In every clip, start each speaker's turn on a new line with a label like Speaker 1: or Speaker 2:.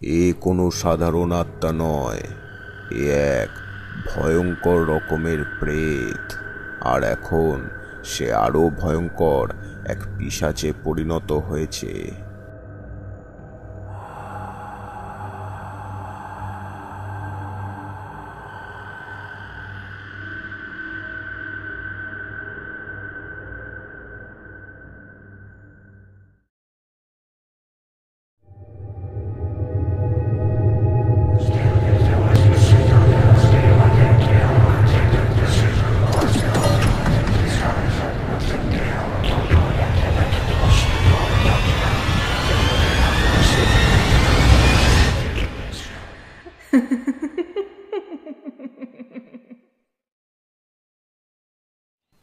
Speaker 1: এ কোনো সাধারণ আত্মা নয়, এ এক ভয়ঙ্কর রকমের প্রেত। আর এখন সে আরো ভয়ঙ্কর এক পিশাচে পরিণত হয়েছে।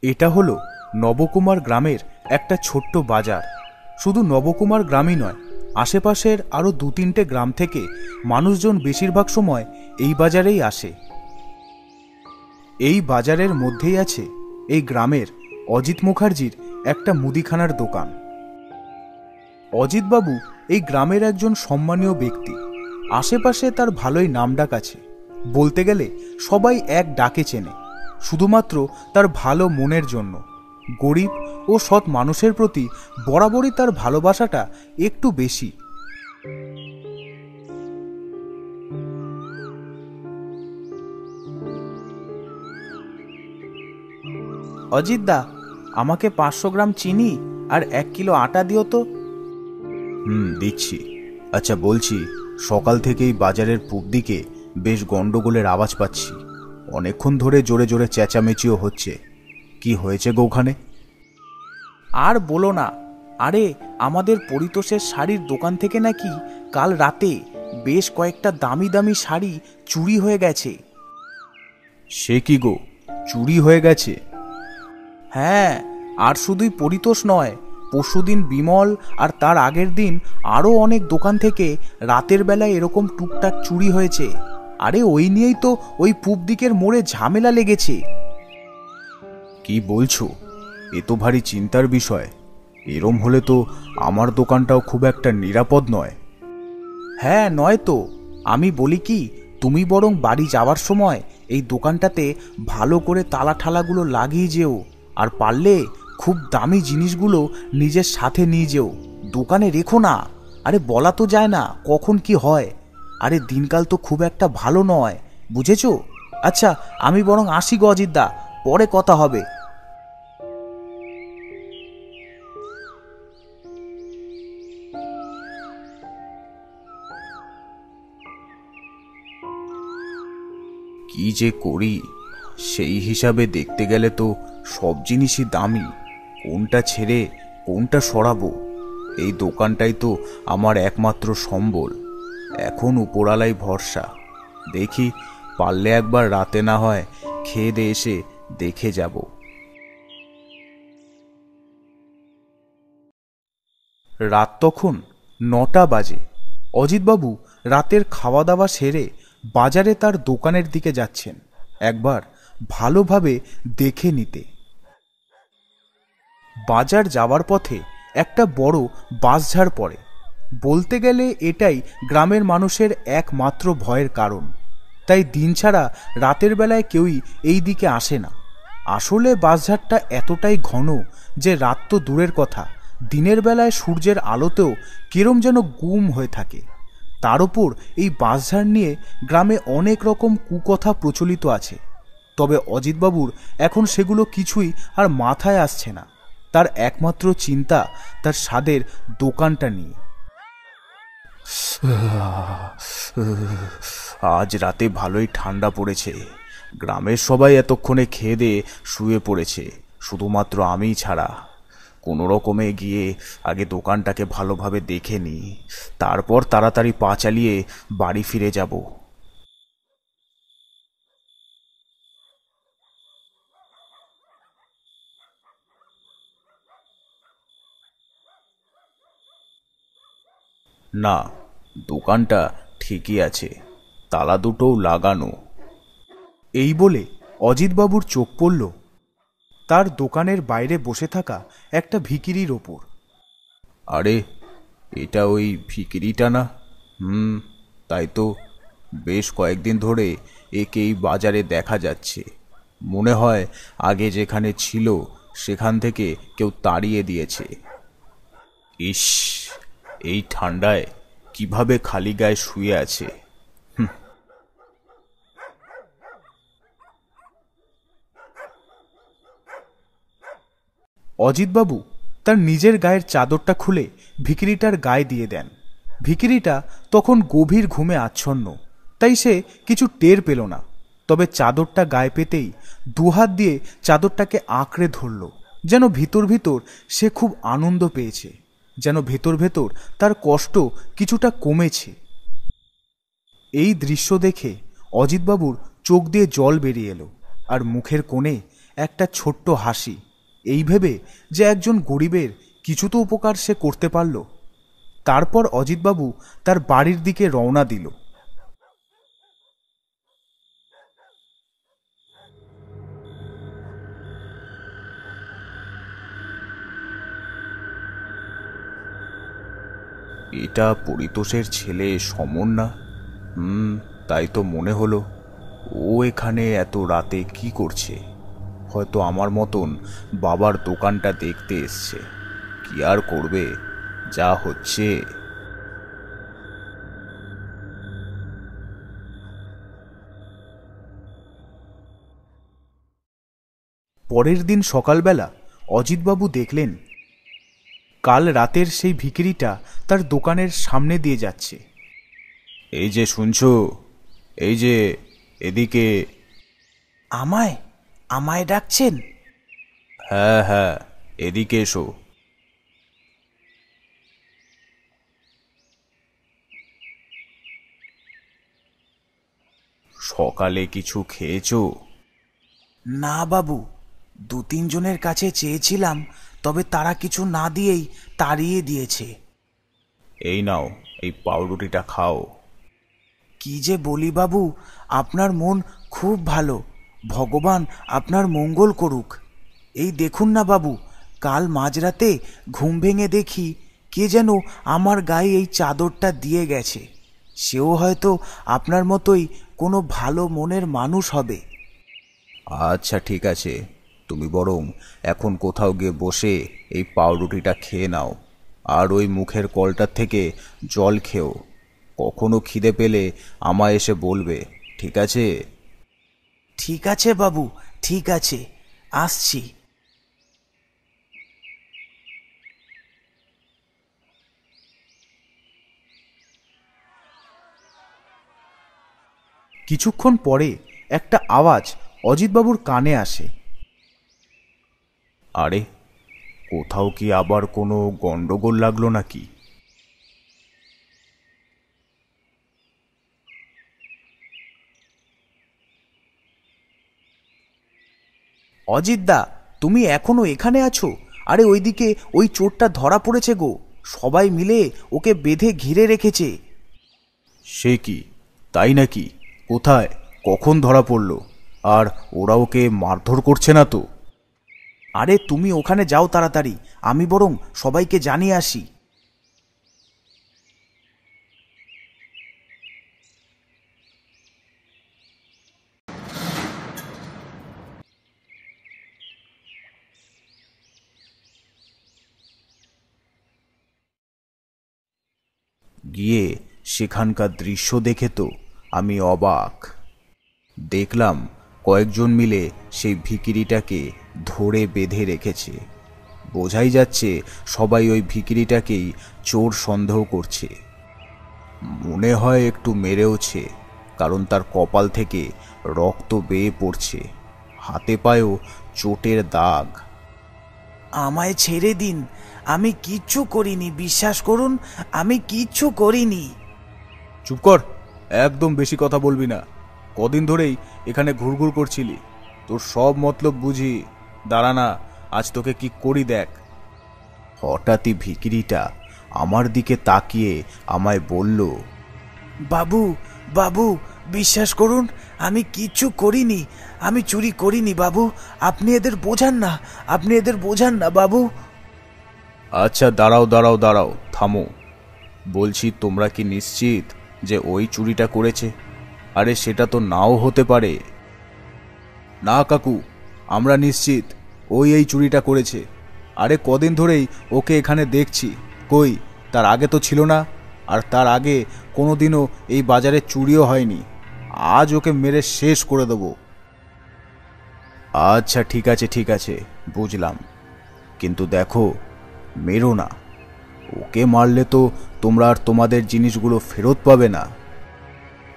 Speaker 2: এটা হলো নবকুমার গ্রামের একটা ছোট্ট বাজার। শুধু নবকুমার গ্রামই নয়, আশেপাশের আরও 2-3টে গ্রাম থেকে মানুষজন বেশিরভাগ সময় এই বাজারেই আসে। এই বাজারের মধ্যেই আছে এই গ্রামের অজিত মুখার্জির একটা মুদিখানার দোকান। অজিতবাবু এই গ্রামের একজন সম্মানীয় ব্যক্তি। আশেপাশে তার ভালোই নামডাক আছে। বলতে গেলে সবাই এক ডাকে চেনে, শুধুমাত্র তার ভালো মনের জন্য। গরিব ও সৎ মানুষের প্রতি বরাবরই তার ভালোবাসাটা একটু বেশি। অজিতদা, আমাকে 500 গ্রাম চিনি আর 1 কিলো আটা দিও তো।
Speaker 1: দিচ্ছি। আচ্ছা, বলছি, সকাল থেকেই বাজারের পূব দিকে বেশ গন্ডগোলের আওয়াজ পাচ্ছি। অনেকক্ষণ ধরে জোরে জোরে চেঁচামেচিও হচ্ছে। কি হয়েছে গো ওখানে?
Speaker 2: আর বলো না, আরে আমাদের পরিতোষের শাড়ির দোকান থেকে নাকি কাল রাতে বেশ কয়েকটা দামি দামি শাড়ি চুরি হয়ে গেছে।
Speaker 1: সে কি গো, চুরি হয়ে গেছে?
Speaker 2: হ্যাঁ, আর শুধুই পরিতোষ নয়, পরশুদিন বিমল আর তার আগের দিন আরও অনেক দোকান থেকে রাতের বেলায় এরকম টুকটাক চুরি হয়েছে। আরে ওই নিয়েই তো ওই পূব দিকের মোড়ে ঝামেলা লেগেছে।
Speaker 1: কি বলছো? এ তো ভারী চিন্তার বিষয়। এরম হলে তো আমার দোকানটাও খুব একটা নিরাপদ নয়।
Speaker 2: হ্যাঁ, নয় তো। আমি বলি কি, তুমি বরং বাড়ি যাওয়ার সময় এই দোকানটাতে ভালো করে তালা ঠালাগুলো লাগিয়ে যেও, আর পারলে খুব দামি জিনিসগুলো নিজের সাথে নিয়ে যেও। দোকানে রেখো না। আরে বলা তো যায় না কখন কি হয়। আরে দিনকাল তো খুব একটা ভালো নয়, বুঝেছো? আচ্ছা, আমি বরং আসি গো অজিতদা, পরে কথা হবে।
Speaker 1: কি যে করি, সেই হিসাবে দেখতে গেলে তো সব জিনিসই দামি। কোনটা ছেড়ে কোনটা সরাবো? এই দোকানটাই তো আমার একমাত্র সম্বল। এখন উপরালাই ভরসা। দেখি, পারলে একবার রাতে না হয় খেয়ে দিয়ে এসে দেখে যাব।
Speaker 2: রাত তখন 9টা বাজে। অজিতবাবু রাতের খাওয়া দাওয়া সেরে বাজারে তার দোকানের দিকে যাচ্ছেন, একবার ভালোভাবে দেখে নিতে। বাজার যাওয়ার পথে একটা বড় বাঁশঝাড় পড়ে। বলতে গেলে এটাই গ্রামের মানুষের একমাত্র ভয়ের কারণ। তাই দিন ছাড়া রাতের বেলায় কেউই এই দিকে আসে না। আসলে বাঁশঝাড়টা এতটাই ঘন যে রাত তো দূরের কথা, দিনের বেলায় সূর্যের আলোতেও কিরম যেন গুম হয়ে থাকে। তার উপর এই বাঁশঝাড় নিয়ে গ্রামে অনেক রকম কুকথা প্রচলিত আছে। তবে অজিতবাবুর এখন সেগুলো কিছুই আর মাথায় আসছে না। তার একমাত্র চিন্তা তার স্বাদের দোকানটা নিয়ে।
Speaker 1: আজ রাতে ভালোই ঠান্ডা পড়েছে। গ্রামের সবাই এতক্ষণে খেয়ে দিয়ে শুয়ে পড়েছে, শুধুমাত্র আমি ছাড়া। কোনো রকমে গিয়ে আগে দোকানটাকে ভালোভাবে দেখে নিই, তারপর তাড়াতাড়ি পা চালিয়ে বাড়ি ফিরে যাব। না, দোকানটা ঠিকই আছে, তালা দুটোও লাগানো।
Speaker 2: এই বলে অজিতবাবুর চোখ পড়ল তার দোকানের বাইরে বসে থাকা একটা ভিখিরির ওপর।
Speaker 1: আরে, এটা ওই ভিখিরিটা না? তাই তো বেশ কয়েকদিন ধরে একে এই বাজারে দেখা যাচ্ছে। মনে হয় আগে যেখানে ছিল সেখান থেকে কেউ তাড়িয়ে দিয়েছে। ইস, এই ঠান্ডায় কিভাবে খালি গায়ে শুয়ে আছে।
Speaker 2: অজিতবাবু তার নিজের গায়ের চাদরটা খুলে ভিখিরিটার গায়ে দিয়ে দেন। ভিখিরিটা তখন গভীর ঘুমে আচ্ছন্ন, তাই সে কিছু টের পেল না। তবে চাদরটা গায়ে পেতেই দুহাত দিয়ে চাদরটাকে আঁকড়ে ধরল, যেন ভিতর ভিতর সে খুব আনন্দ পেয়েছে, যেন ভেতর ভেতর তার কষ্ট কিছুটা কমেছে। এই দৃশ্য দেখে অজিতবাবুর চোখ দিয়ে জল বেরিয়ে এলো, আর মুখের কোণে একটা ছোট্ট হাসি, এই ভেবে যে একজন গরিবের কিছু তো উপকার সে করতে পারল। তারপর অজিতবাবু তার বাড়ির দিকে রওনা দিল।
Speaker 1: এটা পরিতোষের ছেলে সমন না? তাই তো মনে হলো। ও এখানে এত রাতে কি করছে? হয়তো আমার মতন বাবার দোকানটা দেখতে এসছে। কি আর করবে, যা হচ্ছে।
Speaker 2: পরের দিন সকালবেলা অজিতবাবু দেখলেন কাল রাতের সেই ভিখিরিটা তার দোকানের সামনে দিয়ে যাচ্ছে।
Speaker 1: এই যে শুনছো, এই যে এদিকে।
Speaker 2: আমায় আমায় ডাকছেন?
Speaker 1: হ্যাঁ হ্যাঁ, এদিকে এসো। সকালে কিছু খেয়েছো?
Speaker 2: না বাবু, 2-3 জনের কাছে চেয়েছিলাম, তবে তারা কিছু না দিয়েই তাড়িয়ে দিয়েছে।
Speaker 1: এই নাও, এই পাউরুটিটা খাও।
Speaker 2: কি যে বলি বাবু, আপনার মন খুব ভালো, ভগবান আপনার মঙ্গল করুক। এই দেখুন না বাবু, কাল মাঝরাতে ঘুম ভেঙে দেখি কে যেন আমার গায়ে এই চাদরটা দিয়ে গেছে। সেও হয়তো আপনার মতোই কোনো ভালো মনের মানুষ হবে।
Speaker 1: আচ্ছা ঠিক আছে, তুমি বরং এখন কোথাও গিয়ে বসে এই পাউরুটিটা খেয়ে নাও, আর ওই মুখের কলটার থেকে জল খেও। কখনো খিদে পেলে আমায় এসে বলবে, ঠিক আছে?
Speaker 2: ঠিক আছে বাবু, ঠিক আছে, আসছি। কিছুক্ষণ পরে একটা আওয়াজ অজিতবাবুর কানে আসে।
Speaker 1: আরে, কোথাও কি আবার কোনো গন্ডগোল লাগলো নাকি?
Speaker 2: অজিতদা, তুমি এখনো এখানে আছো? আরে ওইদিকে ওই চোরটা ধরা পড়েছে গো, সবাই মিলে ওকে বেঁধে ঘিরে রেখেছে।
Speaker 1: সে কি, তাই নাকি? কোথায়, কখন ধরা পড়লো? আর ওরা ওকে মারধর করছে না তো?
Speaker 2: আরে তুমি ওখানে যাও তাড়াতাড়ি, আমি বরং সবাইকে জানিয়ে আসি।
Speaker 1: গিয়ে সেখানকার দৃশ্য দেখে তো আমি অবাক। দেখলাম কয়েকজন মিলে সেই ভিখিরিটাকে ধরে বেঁধে রেখেছে। বোঝাই যাচ্ছে সবাই ওই ভিখিরিটাকেই চোর সন্দেহ করছে। মনে হয় একটু মেরেওছে, কারণ তার কপাল থেকে রক্ত বেয়ে পড়ছে, হাতে পায়েও চোটের দাগ।
Speaker 2: আমায় ছেড়ে দিন, আমি কিচ্ছু করিনি, বিশ্বাস করুন, আমি কিচ্ছু করিনি।
Speaker 1: চুপ কর, একদম বেশি কথা বলবি না। কদিন ধরেই এখানে ঘুরঘুর করছিলি, তোর সব মতলব বুঝি। দাঁড়া না, আজ তোকে কি করি দেখ। হঠাৎই ভিখিরিটা আমার দিকে তাকিয়ে আমায় বলল,
Speaker 2: বাবু বাবু, বিশ্বাস করুন, আমি কিচ্ছু করিনি, আমি চুরি করিনি বাবু, আপনি এদের বোঝান না, আপনি এদের বোঝান না বাবু।
Speaker 1: আচ্ছা দাঁড়াও দাঁড়াও দাঁড়াও, থামো। বলছি তোমরা কি নিশ্চিত যে ওই চুরিটা করেছে? আরে সেটা তো নাও হতে পারে। না কাকু, আমরা নিশ্চিত ওই এই চুরিটা করেছে। আরে কদিন ধরেই ওকে এখানে দেখছি। কই, তার আগে তো ছিল না। আর তার আগে কোনোদিনও এই বাজারে চুরিও হয়নি। আজ ওকে মেরে শেষ করে দেব। আচ্ছা ঠিক আছে, বুঝলাম। কিন্তু দেখো, মেরো না। ওকে মারলে তো তোমরা আর তোমাদের জিনিসগুলো ফেরত পাবে না।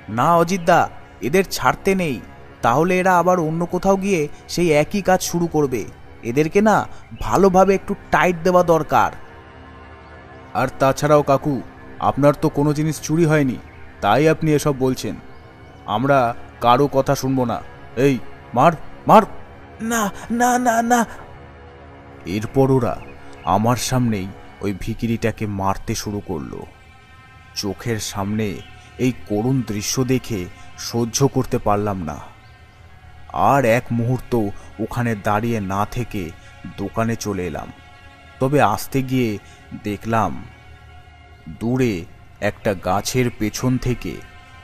Speaker 2: না অজিতদা, এদের ছাড়তে নেই, তাহলে এরা আবার অন্য কোথাও গিয়ে সেই একই কাজ শুরু করবে। এদেরকে না ভালোভাবে একটু টাইট দেওয়া দরকার।
Speaker 1: আর তাছাড়াও কাকু, আপনার তো কোনো জিনিস চুরি হয়নি, তাই আপনি এসব বলছেন। আমরা কারো কথা শুনবো না। এই, মার মার।
Speaker 2: না না না না।
Speaker 1: এরপর ওরা আমার সামনেই ওই ভিখিরিটাকে মারতে শুরু করলো। চোখের সামনে এই করুণ দৃশ্য দেখে সহ্য করতে পারলাম না। আর এক মুহূর্ত ওখানে দাঁড়িয়ে না থেকে দোকানে চলে এলাম। তবে আসতে গিয়ে দেখলাম দূরে একটা গাছের পেছন থেকে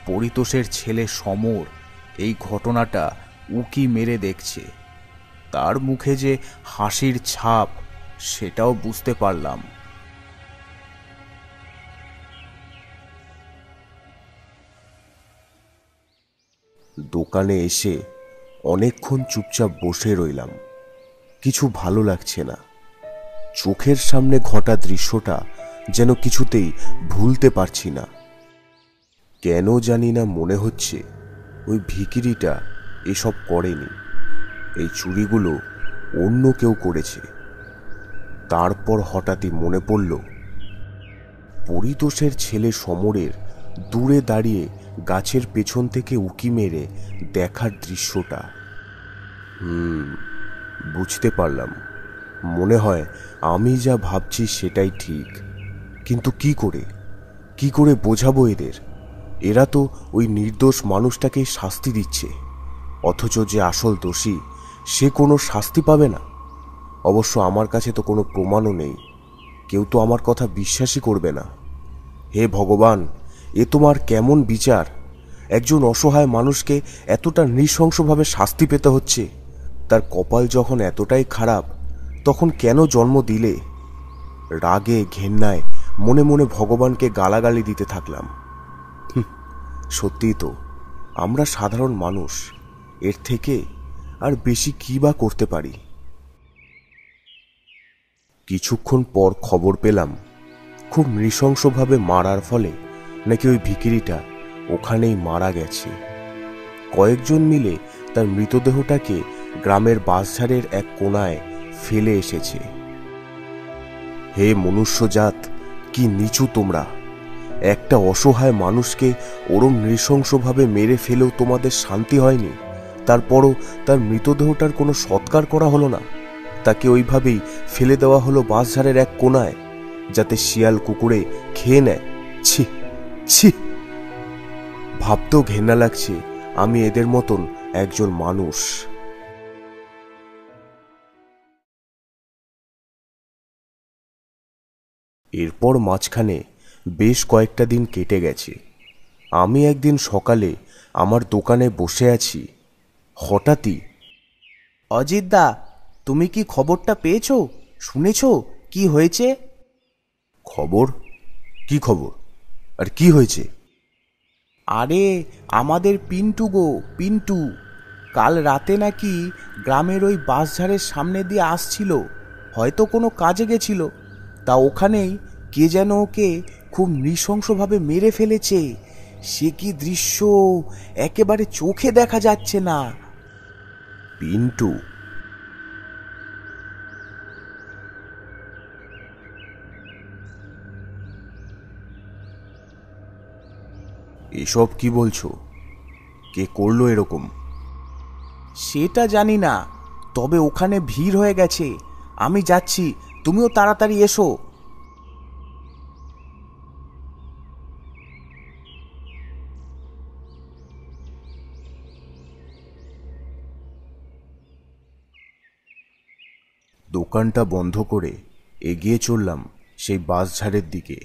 Speaker 1: পরিতোষের ছেলে সমর এই ঘটনাটা উকি মেরে দেখছে। তার মুখে যে হাসির ছাপ, সেটাও বুঝতে পারলাম।
Speaker 3: দোকানে এসে অনেকক্ষণ চুপচাপ বসে রইলাম। কিছু ভালো লাগছে না। চোখের সামনে ঘটা দৃশ্যটা যেন কিছুতেই ভুলতে পারছি না। কেন জানি না মনে হচ্ছে ওই ভিখিরিটা এসব করেনি। এই চুরিগুলো অন্য কেউ করেছে। তারপর হঠাৎই মনে পড়ল পরিতোষের ছেলে সমরের দূরে দাঁড়িয়ে গাছের পেছন থেকে উকি মেরে দেখার দৃশ্যটা। বুঝতে পারলাম। মনে হয় আমি যা ভাবছি সেটাই ঠিক। কিন্তু কি করে বোঝাবো এদের? এরা তো ওই নির্দোষ মানুষটাকেই শাস্তি দিচ্ছে, অথচ যে আসল দোষী সে কোনো শাস্তি পাবে না। অবশ্য আমার কাছে তো কোনো প্রমাণও নেই। কেউ তো আমার কথা বিশ্বাসই করবে না। হে ভগবান, এ তোমার কেমন বিচার? একজন অসহায় মানুষকে এতটা নৃশংসভাবে শাস্তি পেতে হচ্ছে। তার কপাল যখন এতটাই খারাপ, তখন কেন জন্ম দিলে? রাগে ঘেন্নায় মনে মনে ভগবানকে গালাগালি দিতে থাকলাম। সত্যিই তো, আমরা সাধারণ মানুষ। এর থেকে আর বেশি কি বা করতে পারি? কিছুক্ষণ পর খবর পেলাম খুব নৃশংসভাবে মারার ফলে নাকি ওই ভিখিরিটা ওখানেই মারা গেছে। কয়েকজন মিলে তার মৃতদেহটাকে গ্রামের বাঁশঝাড়ের এক কোণায় ফেলে এসেছে। হে মনুষ্যজাত, কি নিচু তোমরা! একটা অসহায় মানুষকে ওরম নৃশংসভাবে মেরে ফেলেও তোমাদের শান্তি হয়নি। তারপরও তার মৃতদেহটার কোনো সৎকার করা হলো না। তাকে ওইভাবেই ফেলে দেওয়া হলো বাঁশঝাড়ের এক কোণায়, যাতে শিয়াল কুকুরে খেয়ে নেয়। ছি ছি! ভাবতেও ঘেন্না লাগছে আমি এদের মতন একজন মানুষ। এরপর মাঝখানে বেশ কয়েকটা দিন কেটে গেছে। আমি একদিন সকালে আমার দোকানে বসে আছি। হঠাৎই,
Speaker 2: অজিতদা, তুমি কি খবরটা পেয়েছো? শুনেছো কি হয়েছে?
Speaker 3: খবর? কি খবর? আর কি হয়েছে?
Speaker 2: আরে আমাদের পিন্টু গো, পিন্টু কাল রাতে নাকি গ্রামের ওই বাঁশঝাড়ের সামনে দিয়ে আসছিল। হয়তো কোনো কাজে গেছিল। তা ওখানেই কে যেন ওকে খুব নৃশংসভাবে মেরে ফেলেছে। সে কি দৃশ্য, একেবারে চোখে দেখা যাচ্ছে না।
Speaker 3: পিন্টু? এসব কি বলছো? কে করলো এরকম?
Speaker 2: সেটা জানি না, তবে ওখানে ভিড় হয়ে গেছে। আমি যাচ্ছি, তুমিও তাড়াতাড়ি এসো।
Speaker 3: দোকানটা বন্ধ করে এগিয়ে চললাম সেই বাঁশঝাড়ের দিকে।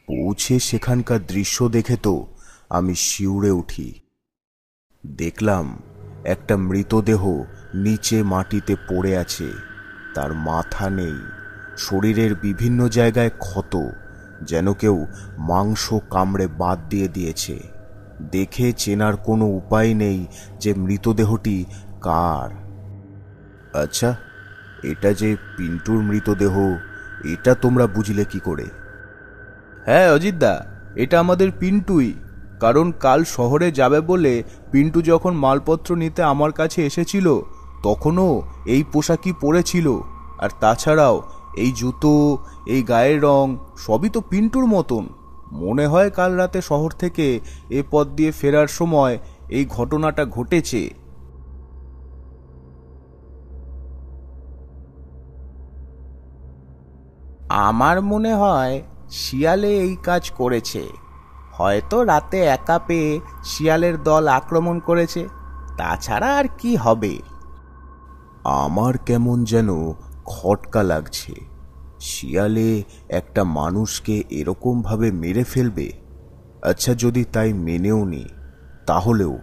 Speaker 3: পৌঁছে পৌঁছে সেখানকার দৃশ্য দেখে তো আমি শিউরে উঠি। দেখলাম একটা মৃতদেহ নিচে মাটিতে পড়ে আছে। তার মাথা নেই, শরীরের বিভিন্ন জায়গায় ক্ষত, যেন কেউ মাংস কামড়ে বাদ দিয়েছে। দেখে চেনার কোনো উপায় নেই যে মৃতদেহটি কার। আচ্ছা, এটা যে পিন্টুর মৃতদেহ, এটা তোমরা বুঝলে কি করে?
Speaker 2: হ্যাঁ অজিতদা, এটা আমাদের পিন্টুই। কারণ কাল শহরে যাবে বলে পিন্টু যখন মালপত্র নিতে আমার কাছে এসেছিল তখনও এই পোশাকই পরেছিল। আর তাছাড়াও এই জুতো, এই গায়ের রং সবই তো পিন্টুর মতন। মনে হয় কাল রাতে শহর থেকে এ পথ দিয়ে ফেরার সময় এই ঘটনাটা ঘটেছে। আমার মনে হয় শিয়ালে এই কাজ করেছে। হয়তো রাতে একা পেয়ে শিয়ালের দল আক্রমণ করেছে, তাছাড়া আর কি হবে।
Speaker 3: আমার কেমন যেন খটকা লাগছে। শিয়ালে একটা মানুষকে এরকম ভাবে মেরে ফেলবে? আচ্ছা, যদি তাই মেনেও নি, তাহলেও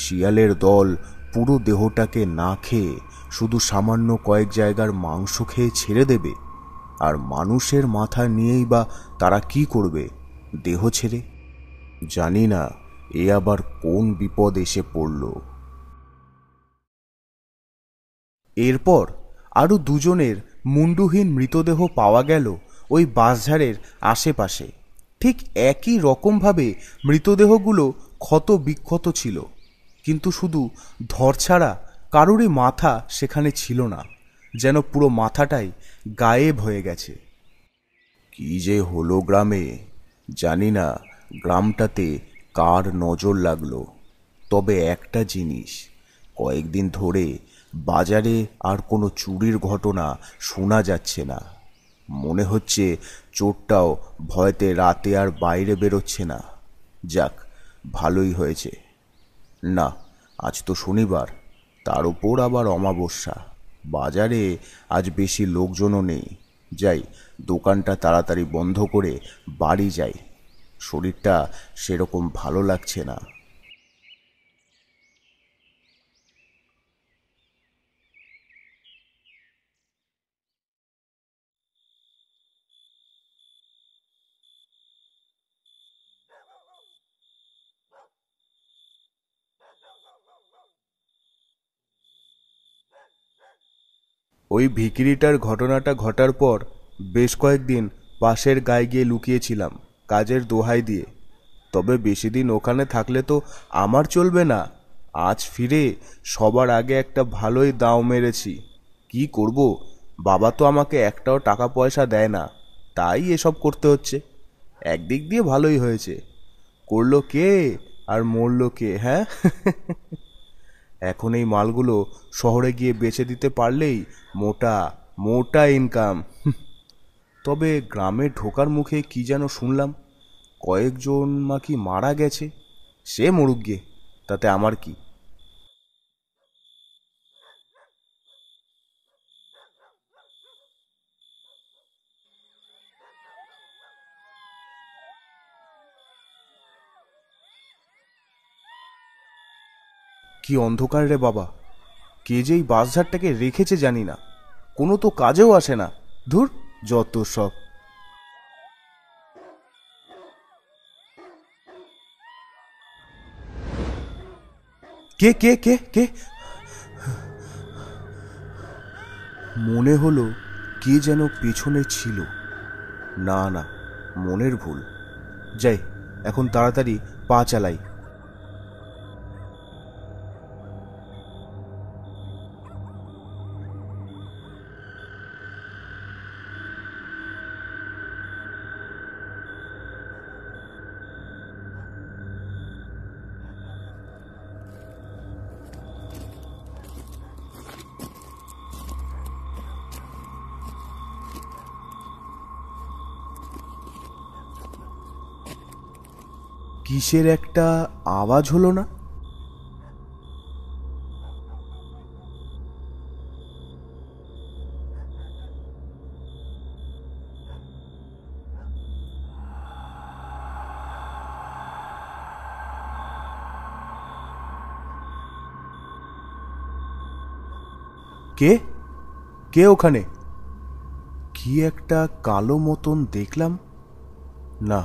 Speaker 3: শিয়ালের দল পুরো দেহটাকে না খেয়ে শুধু সামান্য কয়েক জায়গার মাংস খেয়ে ছেড়ে দেবে? আর মানুষের মাথা নিয়েই বা তারা কি করবে দেহ ছেড়ে? জানি না এ আবার কোন বিপদ এসে পড়ল।
Speaker 2: এরপর আরও দুজনের মুন্ডুহীন মৃতদেহ পাওয়া গেল ওই বাঁশঝাড়ের আশেপাশে। ঠিক একই রকমভাবে মৃতদেহগুলো ক্ষত বিক্ষত ছিল, কিন্তু শুধু ধর ছাড়া কারোরই মাথা সেখানে ছিল না, যেন পুরো মাথাটাই গায়েব হয়ে গেছে।
Speaker 3: কি যে হলো গ্রামে, জানি না গ্রামটাতে কার নজর লাগলো। তবে একটা জিনিস, কয়েকদিন ধরে বাজারে আর কোনো চুরির ঘটনা শোনা যাচ্ছে না। মনে হচ্ছে চোরটাও ভয়তে রাতে আর বাইরে বেরোচ্ছে না। যাক, ভালোই হয়েছে। না, আজ তো শনিবার, তার উপর আবার অমাবস্যা। বাজারে আজ বেশি লোকজনও নেই। যাই, দোকানটা তাড়াতাড়ি বন্ধ করে বাড়ি যাই। শরীরটা সেরকম ভালো লাগছে না।
Speaker 2: ওই ভিখিরিটার ঘটনাটা ঘটার পর বেশ কয়েকদিন পাশের গায়ে গিয়ে লুকিয়েছিলাম কাজের দোহাই দিয়ে। তবে বেশি দিন ওখানে থাকলে তো আমার চলবে না। আজ ফিরে সবার আগে একটা ভালোই দাও মেরেছি। কি করব, বাবা তো আমাকে একটাও টাকা পয়সা দেয় না, তাই এসব করতে হচ্ছে। একদিক দিয়ে ভালোই হয়েছে, করলো কে আর মরলো কে, হ্যাঁ? এখন এই মালগুলো শহরে গিয়ে বেচে দিতে পারলেই মোটা মোটা ইনকাম। তবে গ্রামে ঢোকার মুখে কি যেন শুনলাম কয়েকজন নাকি মারা গেছে। সে মরুক গে, তাতে আমার কি। কি অন্ধকার রে বাবা! কে যেই বাঁশঝাড়টাকে রেখেছে জানি না, কোনো তো কাজেও আসে না। ধুর, যত সব। কে কে কে কে?
Speaker 3: মনে হলো কে যেন পেছনে ছিল। না না, মনের ভুল।
Speaker 2: যাই, এখন তাড়াতাড়ি পা চালাই।
Speaker 3: কিসের একটা আওয়াজ হলো না?
Speaker 2: কে কে ওখানে? কি একটা কালো মতন দেখলাম। না,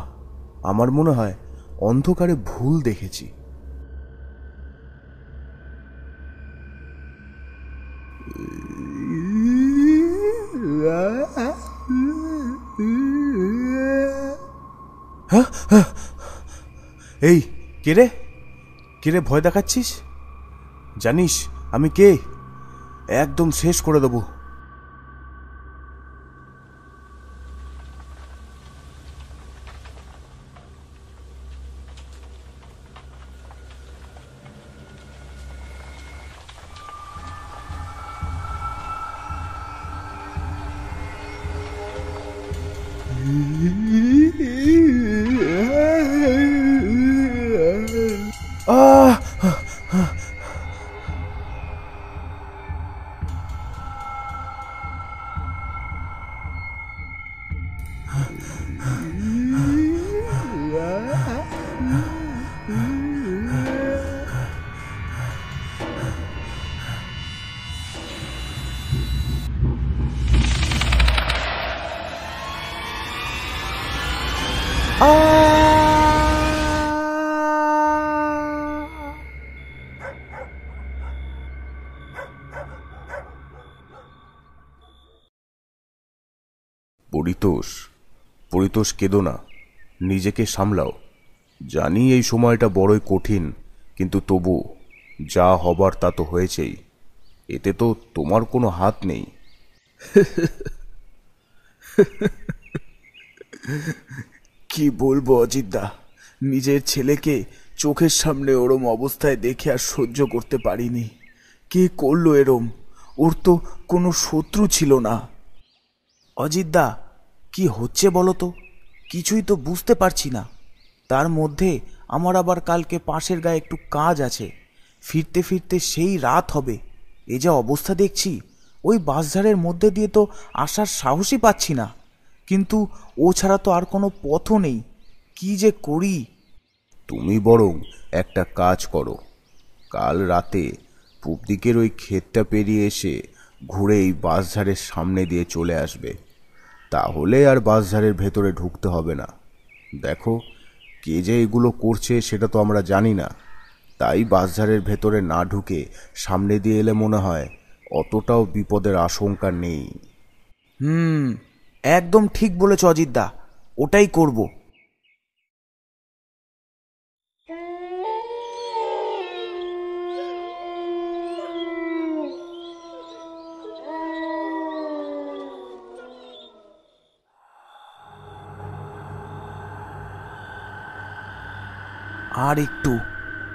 Speaker 2: আমার মনে হয় অন্ধকারে ভুল দেখেছি। এই কে রে? কে রে ভয় দেখাচ্ছিস? জানিস আমি কে? একদম শেষ করে দেবো।
Speaker 3: পরিতোষ, পরিতোষ, কেঁদো না, নিজেকে সামলাও। জানি এই সময়টা বড়ই কঠিন, কিন্তু তবু যা হবার তা তো হয়েছেই। এতে তো তোমার কোনো হাত নেই।
Speaker 1: কি বলবো অজিতদা, নিজের ছেলেকে চোখের সামনে ওরম অবস্থায় দেখে আর সহ্য করতে পারিনি। কে করলো এরম? ওর তো কোনো শত্রু ছিল না। অজিতদা, কি হচ্ছে বলো তো? কিছুই তো বুঝতে পারছি না। তার মধ্যে আমার আবার কালকে পাশের গায়ে একটু কাজ আছে। ফিরতে ফিরতে সেই রাত হবে। এ যা অবস্থা দেখছি, ওই বাঁশঝাড়ের মধ্যে দিয়ে তো আসার সাহসই পাচ্ছি না। কিন্তু ও ছাড়া তো আর কোনো পথও নেই। কি যে করি!
Speaker 3: তুমি বরং একটা কাজ করো, কাল রাতে পূব দিকের ওই ক্ষেতটা পেরিয়ে এসে ঘুরে এই বাঁশঝাড়ের সামনে দিয়ে চলে আসবে। তাহলে আর বাঁশঝাড়ের ভেতরে ঢুকতে হবে না। দেখো, কে যে এগুলো করছে সেটা তো আমরা জানি না, তাই বাঁশঝাড়ের ভেতরে না ঢুকে সামনে দিয়ে এলে মনে হয় অতটাও বিপদের আশঙ্কা নেই।
Speaker 1: একদম ঠিক বলেছ অজিতদা, ওটাই করব।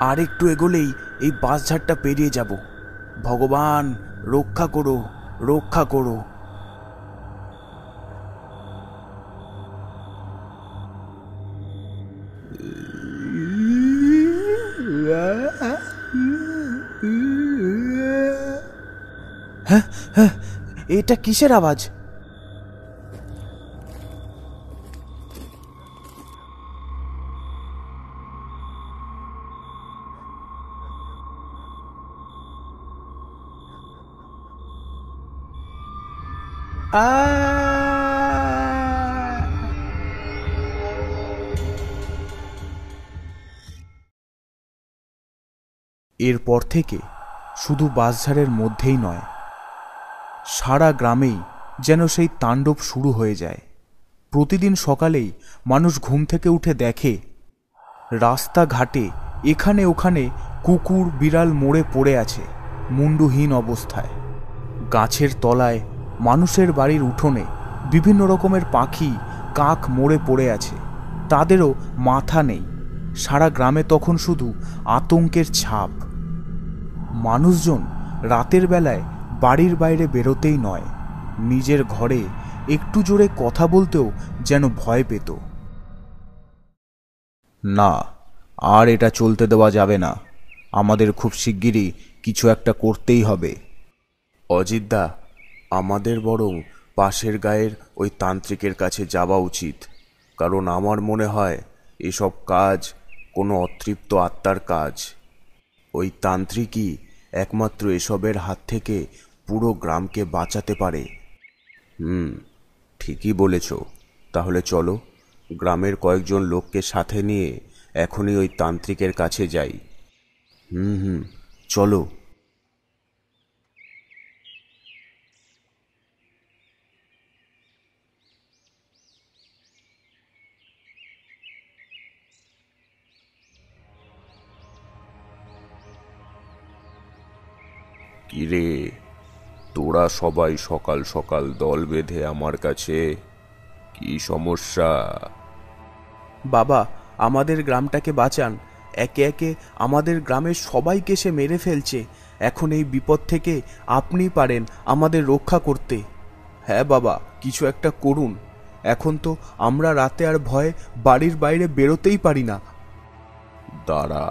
Speaker 1: আর একটু এগোলেই এই বাঁশঝাড়টা পেরিয়ে যাব। ভগবান রক্ষা করো, রক্ষা করো। হ্যাঁ হ্যাঁ, এটা কিসের আওয়াজ?
Speaker 2: এরপর থেকে শুধু বাঁশঝাড়ের মধ্যেই নয়, সারা গ্রামেই যেন সেই তাণ্ডব শুরু হয়ে যায়। প্রতিদিন সকালেই মানুষ ঘুম থেকে উঠে দেখে রাস্তাঘাটে এখানে ওখানে কুকুর বিড়াল মরে পড়ে আছে মুন্ডুহীন অবস্থায়। গাছের তলায়, মানুষের বাড়ির উঠোনে বিভিন্ন রকমের পাখি, কাক মরে পড়ে আছে, তাদেরও মাথা নেই। সারা গ্রামে তখন শুধু আতঙ্কের ছাপ। মানুষজন রাতের বেলায় বাড়ির বাইরে বেরোতেই নয়, নিজের ঘরে একটু জোরে কথা বলতেও যেন ভয় পেত।
Speaker 3: না, আর এটা চলতে দেওয়া যাবে না। আমাদের খুব শিগগিরই কিছু একটা করতেই হবে। অজিতদা, আমাদের বরং পাশের গায়ের ওই তান্ত্রিকের কাছে যাওয়া উচিত, কারণ আমার মনে হয় এসব কাজ কোনো অতৃপ্ত আত্মার কাজ। ওই তান্ত্রিকই একমাত্র এসবের হাত থেকে পুরো গ্রামকে বাঁচাতে পারে। ঠিকই বলেছ। তাহলে চলো, গ্রামের কয়েকজন লোককে সাথে নিয়ে এখনই ওই তান্ত্রিকের কাছে যাই। চলো। কিরে, তোরা সবাই সকাল সকাল দল বেঁধে আমার কাছে, কি সমস্যা?
Speaker 2: বাবা, আমাদের গ্রামটাকে বাঁচান। একে একে আমাদের গ্রামের সবাইকে সে মেরে ফেলছে। এখন এই বিপদ থেকে আপনি পারেন আমাদের রক্ষা করতে। হ্যাঁ বাবা, কিছু একটা করুন। এখন তো আমরা রাতে আর ভয়ে বাড়ির বাইরে বেরোতেই পারি না।
Speaker 3: দাঁড়া।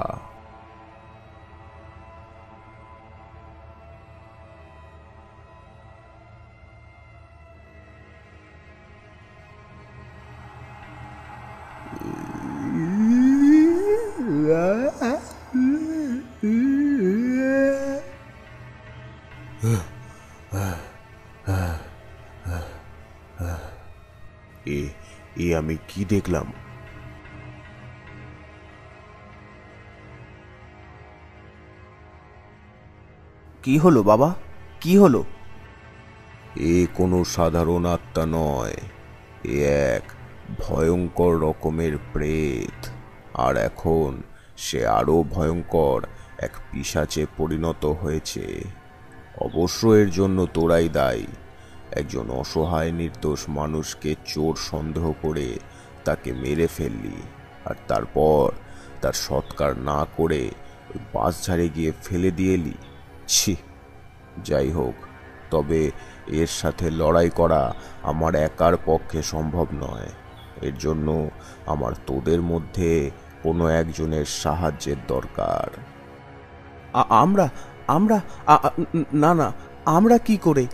Speaker 3: এ আমি কি দেখলাম?
Speaker 2: কি হলো বাবা, কি হলো?
Speaker 3: এ কোনো সাধারণ আত্মা নয়, এ এক ভয়ঙ্কর রকমের প্রেত। আর এখন সে আরো ভয়ঙ্কর এক পিশাচে পরিণত হয়েছে। অবশ্য এর জন্য তোরাই দায়ী। একজন অসহায় নির্দোষ মানুষকে চোর সন্দেহ করে তাকে মেরে ফেললি, আর তারপর তার সৎকার না করে ওই বাঁশঝাড়ে গিয়ে ফেলে দিয়েলি। ছি! যাই হোক, তবে এর সাথে লড়াই করা আমার একার পক্ষে সম্ভব নয়। এর জন্য আমার তোদের মধ্যে কোনো একজনের সাহায্যের দরকার।
Speaker 2: আমরা আমরা না না, আমরা কি করে?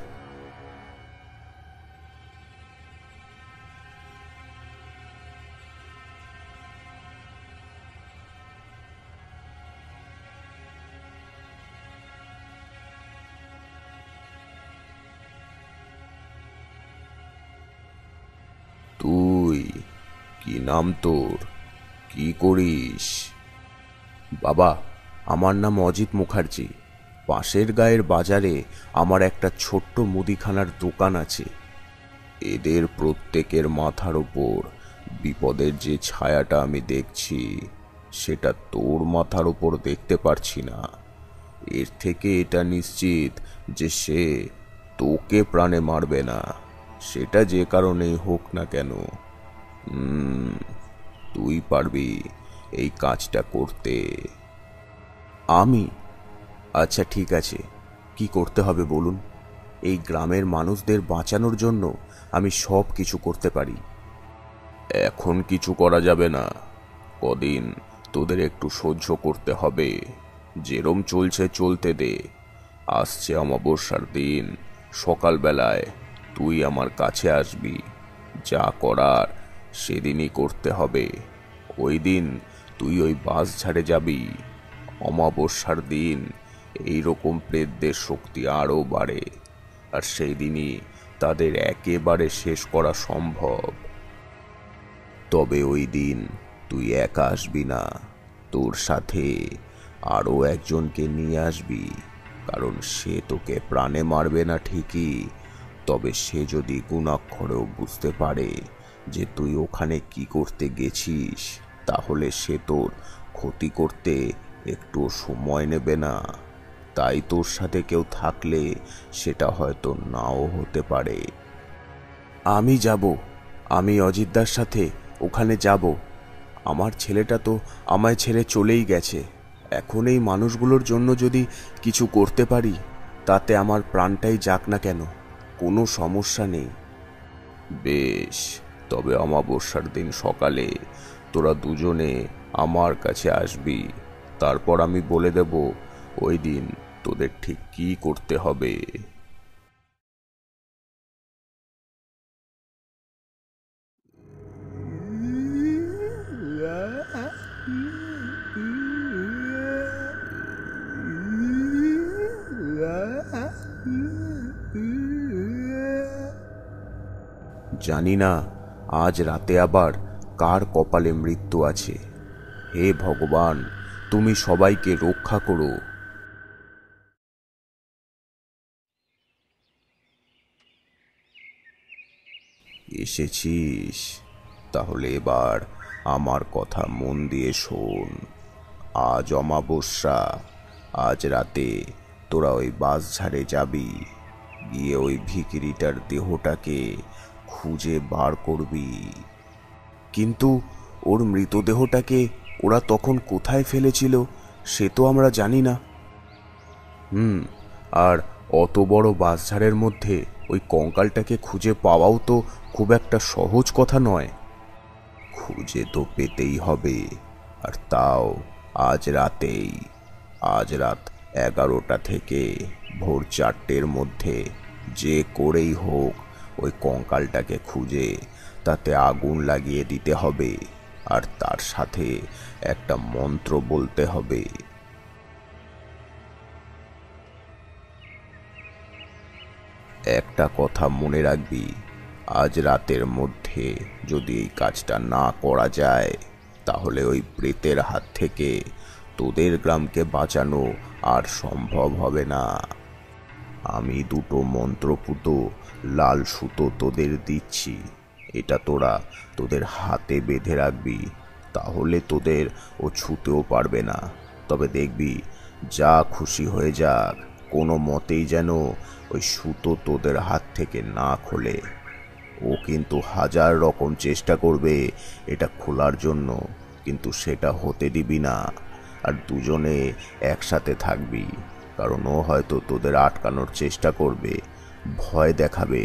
Speaker 3: তুই কি নাম তোর? কি করিস?
Speaker 2: বাবা, আমার নাম অজিত মুখার্জি। পাশের গায়ের বাজারে আমার একটা ছোট্ট মুদিখানার দোকান আছে।
Speaker 3: এদের প্রত্যেকের মাথার উপর বিপদের যে ছায়াটা আমি দেখছি, সেটা তোর মাথার উপর দেখতে পারছি না। এর থেকে এটা নিশ্চিত যে সে তোকে প্রাণে মারবে না, সেটা যে কারণেই হোক না কেন। তুই পারবি এই কাজটা করতে।
Speaker 2: আমি? আচ্ছা ঠিক আছে, কি করতে হবে বলুন। এই গ্রামের মানুষদের বাঁচানোর জন্য আমি সব কিছু করতে পারি।
Speaker 3: এখন কিছু করা যাবে না। কদিন তোদের একটু সহ্য করতে হবে। যেরম চলছে চলতে দে। আসছে অমাবস্যার দিন সকালবেলায় তুই আমার কাছে আসবি। যা করার সেদিনই করতে হবে। ওই দিন তুই ওই বাঁশঝাড়ে যাবি। অমাবস্যার দিন এইরকম প্রেতদের শক্তি আরও বাড়ে, আর সেই দিনই তাদের একেবারে শেষ করা সম্ভব। তবে ওই দিন তুই একা আসবি না, তোর সাথে আরও একজনকে নিয়ে আসবি। কারণ সে তোকে প্রাণে মারবে না ঠিকই, তবে সে যদি গুণাক্ষরেও বুঝতে পারে যে তুই ওখানে কি করতে গেছিস, তাহলে সে তোর ক্ষতি করতে একটু সময় নেবে না। তাই তোর সাথে কেউ থাকলে সেটা হয়তো নাও হতে পারে।
Speaker 2: আমি যাব, আমি অজিতদার সাথে ওখানে যাব। আমার ছেলেটা তো আমায় ছেড়ে চলেই গেছে। এখন এই মানুষগুলোর জন্য যদি কিছু করতে পারি, তাতে আমার প্রাণটাই যাক না কেন, কোনো সমস্যা নেই।
Speaker 3: বেশ, তবে অমাবস্যার দিন সকালে তোরা দুজনে আমার কাছে আসবি। তারপর আমি বলে দেব ওই দিন তোদের ঠিক কি করতে হবে। জানি না আজ রাতে আবার কার কপালে মৃত্যু আছে। হে ভগবান, তুমি সবাইকে রক্ষা করো। এসেছিস, তাহলে এবার আমার কথা মন দিয়ে শোন। আজ অমাবস্যা, আজ রাতে তোরা ওই বাঁশঝাড়ে যাবি, গিয়ে ওই ভিখিরিটার দেহটাকে খুঁজে বার করবি। কিন্তু ওর মৃতদেহটাকে ওরা তখন কোথায় ফেলেছিল সে তো আমরা জানি না। আর অত বড় বাঁশঝাড়ের মধ্যে ওই কঙ্কালটাকে খুঁজে পাওয়াও তো খুব একটা সহজ কথা নয়। খুঁজে তো পেতেই হবে, আর তাও আজ রাতেই। আজ রাত 11টা থেকে ভোর 4টের মধ্যে যে করেই হোক ওই কঙ্কালটাকে খুঁজে তাতে আগুন লাগিয়ে দিতে হবে, আর তার সাথে একটা মন্ত্র বলতে হবে। একটা কথা মনে রাখবি, আজ রাতের মধ্যে যদি এই কাজটা না করা যায় তাহলে ওই প্রেতের হাত থেকে তোদের গ্রামকে বাঁচানো আর সম্ভব হবে না। আমি 2টো মন্ত্রপুত লাল সুতো তোদের দিচ্ছি, এটা তোরা তোদের হাতে বেঁধে রাখবি, তাহলে তোদের ও ছুঁতেও পারবে না। তবে দেখবি, যা খুশি হয়ে যাক, কোনো মতেই যেন ওই সুতো তোদের হাত থেকে না খোলে। ও কিন্তু 1000 রকম চেষ্টা করবে এটা খোলার জন্য, কিন্তু সেটা হতে দিবি না। আর দুজনে একসাথে থাকবি, কারণ ও হয়তো তোদের আটকানোর চেষ্টা করবে, ভয় দেখাবে,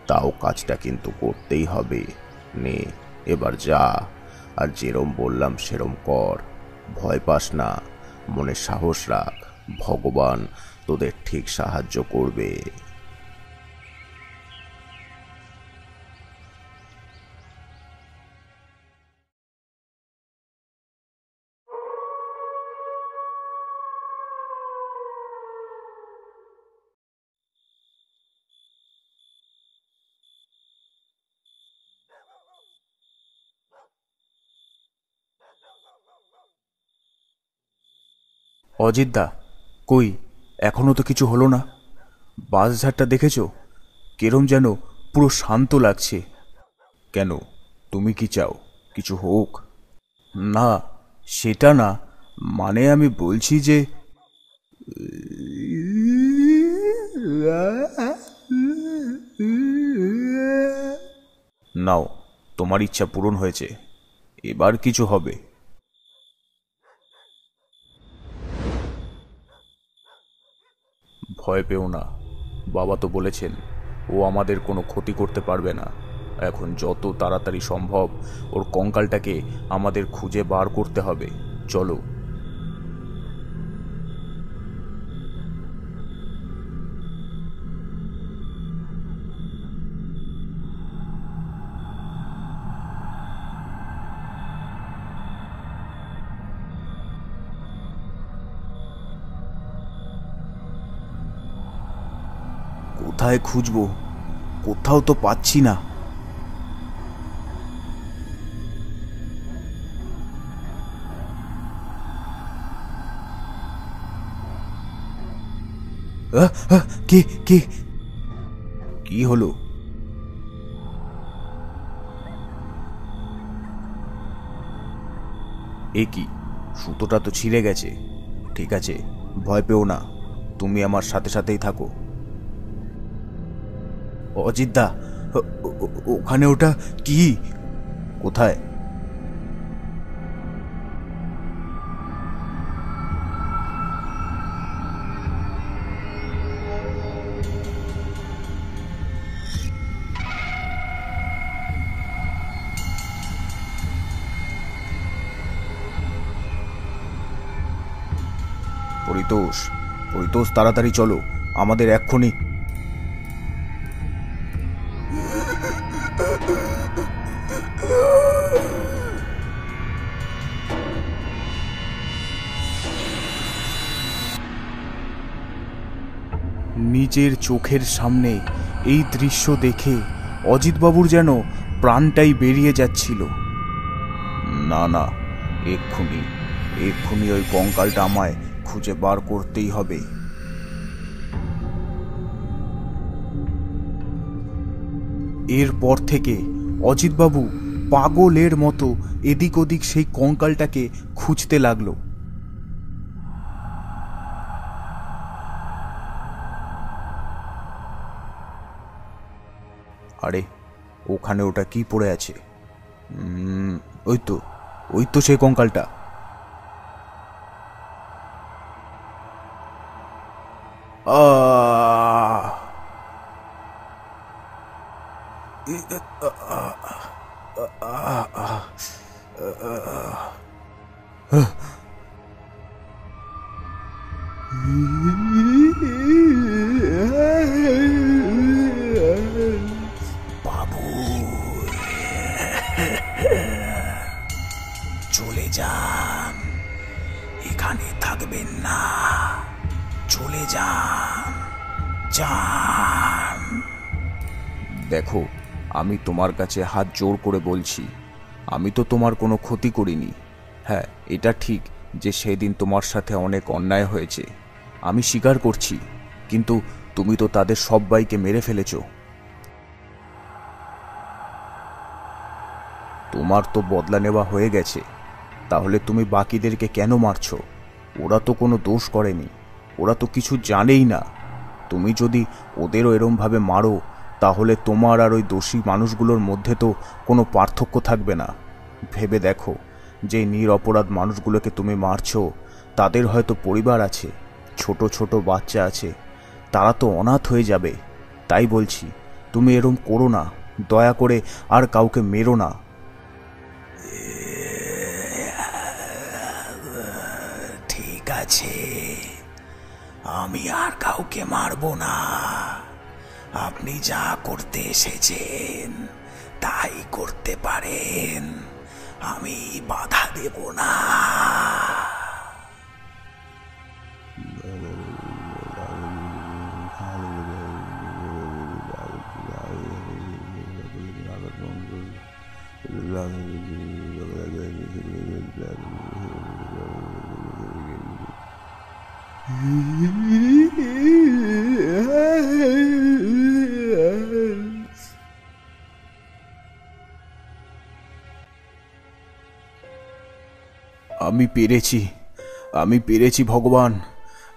Speaker 3: তাও কাজটা কিন্তু করতেই হবে। নে এবার যা, আর যেরম বললাম সেরম কর। ভয় পাস না, মনে সাহস রাখ, ভগবান তোদের ঠিক সাহায্য করবে।
Speaker 2: অজিতদা, কই এখনো তো কিছু হলো না? বাঁশঝাড়টা দেখেছো? কেরম যেন পুরো শান্ত লাগছে।
Speaker 1: কেন, তুমি কি চাও কিছু হোক?
Speaker 2: না, সেটা না, মানে আমি বলছি যে
Speaker 1: নাও, তোমার ইচ্ছা পূরণ হয়েছে, এবার কিছু হবে। ভয় পেও না, বাবা তো বলেছেন ও আমাদের কোনো ক্ষতি করতে পারবে না। এখন যত তাড়াতাড়ি সম্ভব ওর কঙ্কালটাকে আমাদের খুঁজে বার করতে হবে। চলো।
Speaker 2: কোথায় খুঁজবো? কোথাও তো পাচ্ছি না। কে কে?
Speaker 1: কি হলো? এ কি, সুতোটা তো ছিঁড়ে গেছে। ঠিক আছে, ভয় পেও না, তুমি আমার সাথে সাথেই থাকো।
Speaker 2: অজিতদা, ওখানে ওটা কি?
Speaker 1: কোথায়? পরিতোষ, পরিতোষ, তাড়াতাড়ি চলো, আমাদের এক্ষুনি।
Speaker 2: নিজের চোখের সামনে এই দৃশ্য দেখে অজিতবাবুর যেন প্রাণটাই বেরিয়ে যাচ্ছিল।
Speaker 1: না না, এক্ষুনি এক্ষুনি ওই কঙ্কালটা আমায় খুঁজে বার করতেই হবে।
Speaker 2: এরপর থেকে অজিতবাবু পাগলের মতো এদিক ওদিক সেই কঙ্কালটাকে খুঁজতে লাগলো।
Speaker 1: আরে ওখানে ওটা কি পড়ে আছে? ওই তো, ওই তো সেই কঙ্কালটা। বাবু, চলে যান, এখানে থাকবেন না, চলে যান, যান। দেখো, আমি তোমার কাছে হাত জোড় করে বলছি, আমি তো তোমার কোনো ক্ষতি করিনি। হ্যাঁ, এটা ঠিক যে সেদিন তোমার সাথে অনেক অন্যায় হয়েছে, আমি স্বীকার করছি, কিন্তু তুমি তো তাদের সবাইকে মেরে ফেলেছ। তোমার তো বদলা নেওয়া হয়ে গেছে, তাহলে তুমি বাকিদেরকে কেন মারছো? ওরা তো কোনো দোষ করেনি, ওরা তো কিছু জানেই না। তুমি যদি ওদেরও এরমভাবে মারো, তাহলে তোমার আর ওই দোষী মানুষগুলোর মধ্যে তো কোনো পার্থক্য থাকবে না। ভেবে দেখো, যে নিরপরাধ মানুষগুলোকে তুমি মারছো, তাদের হয়তো পরিবার আছে, ছোট ছোট বাচ্চা আছে, তারা তো অনাথ হয়ে যাবে। তাই বলছি, তুমি এরম করো না, দয়া করে আর কাউকে মেরো না। ঠিক আছে, আমি আর কাউকে মারবো না। আপনি যা করতে এসেছেন তাই করতে পারেন, আমি বাধা দেব না। আমি পেরেছি, আমি পেরেছি ভগবান,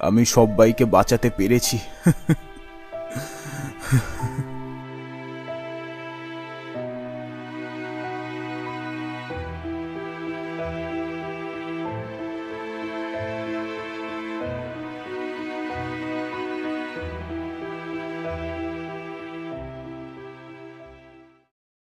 Speaker 1: আমি সবাইকে বাঁচাতে পেরেছি।